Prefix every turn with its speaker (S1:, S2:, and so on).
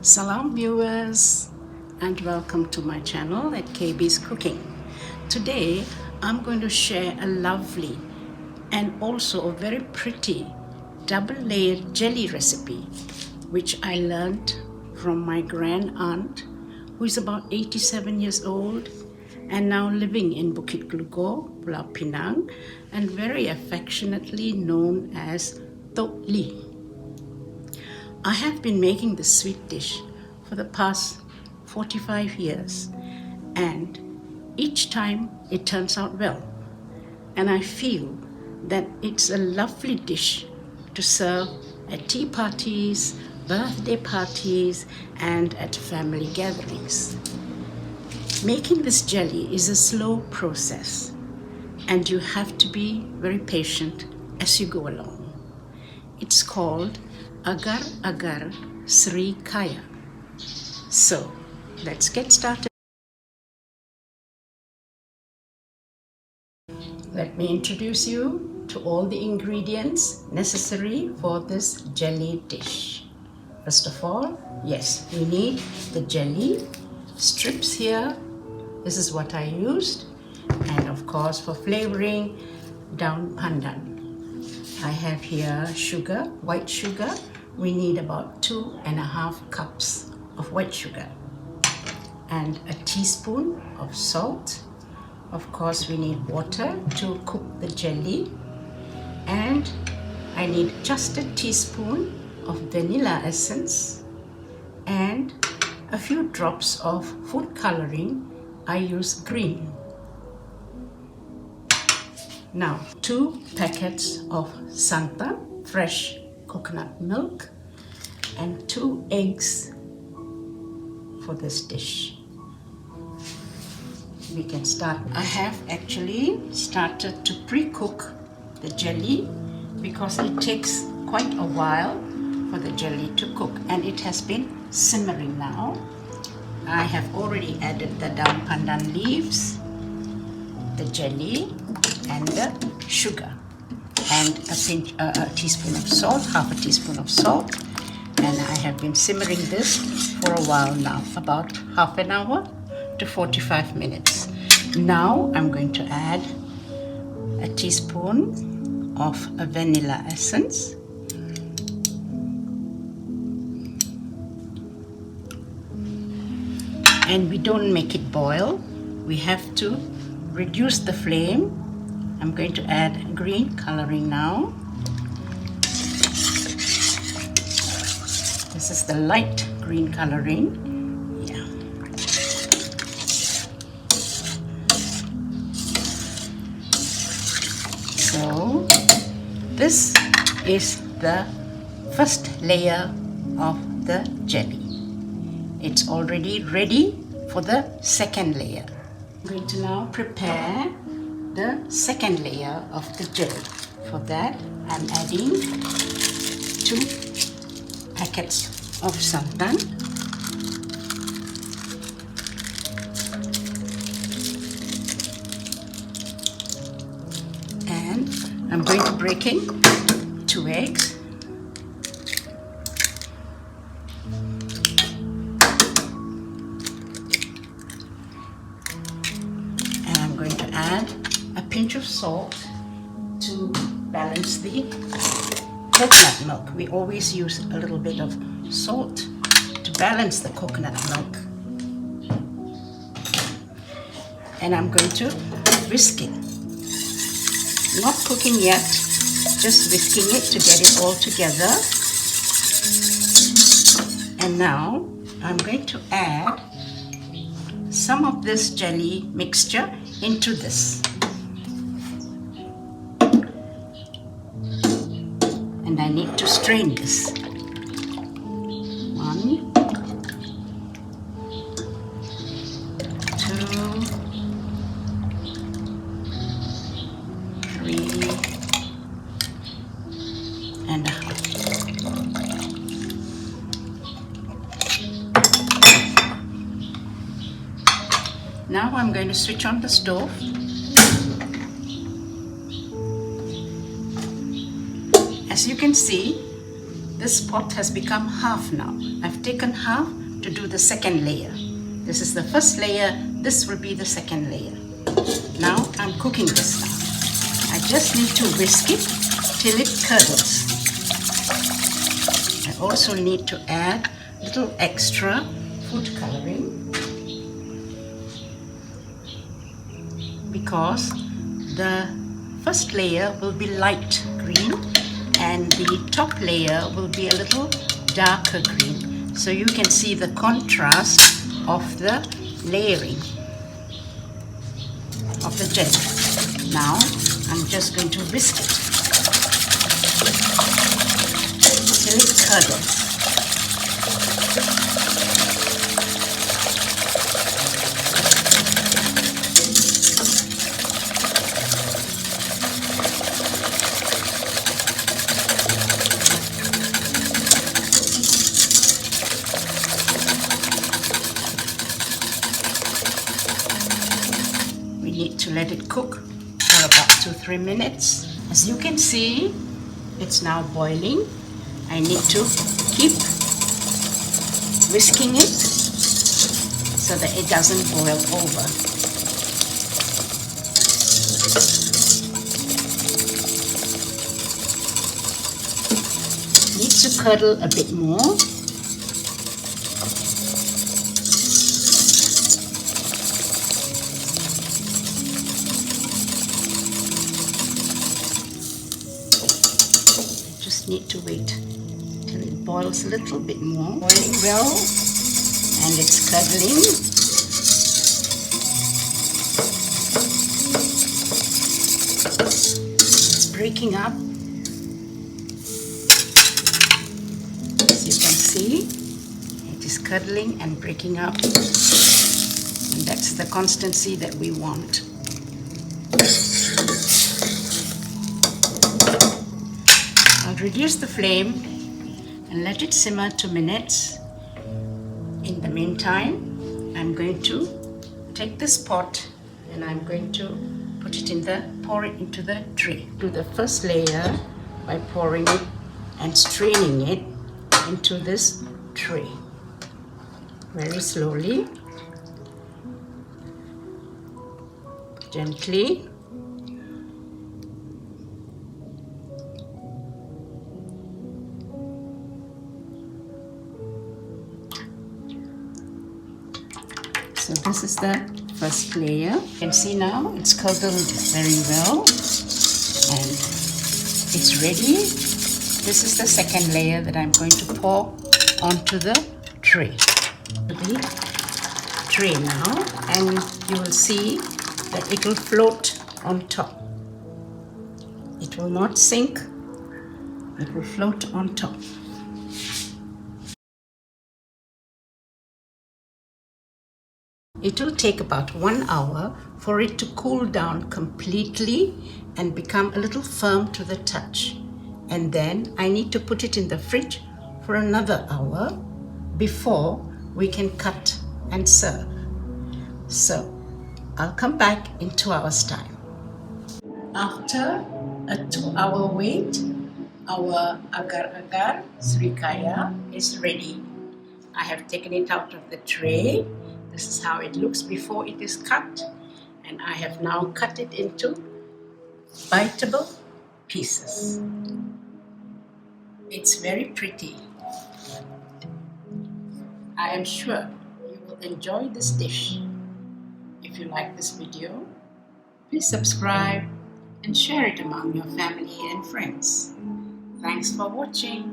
S1: Salam viewers, and welcome to my channel at KB's Cooking. Today I'm going to share a lovely and also a very pretty double layered jelly recipe which I learned from my grand aunt, who is about 87 years old and now living in Bukit Glugo, Pulau Pinang, and very affectionately known as Tok Li. I have been making this sweet dish for the past 45 years, and each time it turns out well. And I feel that it's a lovely dish to serve at tea parties, birthday parties, and at family gatherings. Making this jelly is a slow process, and you have to be very patient as you go along. It's called Agar Seri. So let's get started. Let me introduce you to all the ingredients necessary for this jelly dish. First of all, yes, we need the jelly strips here. This is what I used, and of course for flavoring, daun pandan. I have here sugar, white sugar. We need about 2.5 cups of white sugar and a teaspoon of salt. Of course, we need water to cook the jelly, and I need just a teaspoon of vanilla essence and a few drops of food coloring. I use green. Now, 2 packets of santan, fresh coconut milk, and 2 eggs for this dish. We can start. I have actually started to pre-cook the jelly because it takes quite a while for the jelly to cook, and it has been simmering now. I have already added the daun pandan leaves, the jelly, and the sugar, and a teaspoon of salt, half a teaspoon of salt, and I have been simmering this for a while now, about half an hour to 45 minutes. Now I'm going to add a teaspoon of vanilla essence, and we don't make it boil. We have to reduce the flame. I'm going to add green coloring now. This is the light green coloring. Yeah. So this is the first layer of the jelly. It's already ready for the second layer. I'm going to now prepare the second layer of the jelly. For that, I'm adding 2 packets of santan, and I'm going to break in 2 eggs, and I'm going to add a pinch of salt to balance the coconut milk. We always use a little bit of salt to balance the coconut milk. And I'm going to whisk it. Not cooking yet, just whisking it to get it all together. And now I'm going to add some of this jelly mixture into this. And I need to strain this. 1, 2, 3 and a half. Now I'm going to switch on the stove. As you can see, this pot has become half now. I've taken half to do the second layer. This is the first layer, this will be the second layer. Now I'm cooking this now. I just need to whisk it till it curdles. I also need to add a little extra food coloring because the first layer will be light green and the top layer will be a little darker green. So you can see the contrast of the layering of the jelly. Now I'm just going to whisk it till it curdles. We need to let it cook for about 2-3 minutes. As you can see, it's now boiling. I need to keep whisking it so that it doesn't boil over. It needs to curdle a bit more. Need to wait till it boils a little bit more. Boiling well, and it's curdling. It's breaking up. As you can see, it is curdling and breaking up, and that's the consistency that we want. Reduce the flame and let it simmer 2 minutes. In the meantime, I'm going to take this pot and I'm going to pour it into the tray. Do the first layer by pouring it and straining it into this tray. Very slowly, gently. So this is the first layer. You can see now it's curdled very well and it's ready. This is the second layer that I'm going to pour onto the tray. The tray now, and you will see that it will float on top. It will not sink, it will float on top. It will take about 1 hour for it to cool down completely and become a little firm to the touch. And then I need to put it in the fridge for another hour before we can cut and serve. So I'll come back in 2 hours' time. After a 2-hour wait, our Agar Seri is ready. I have taken it out of the tray. This is how it looks before it is cut, and I have now cut it into biteable pieces. It's very pretty. I am sure you will enjoy this dish. If you like this video, please subscribe and share it among your family and friends. Thanks for watching.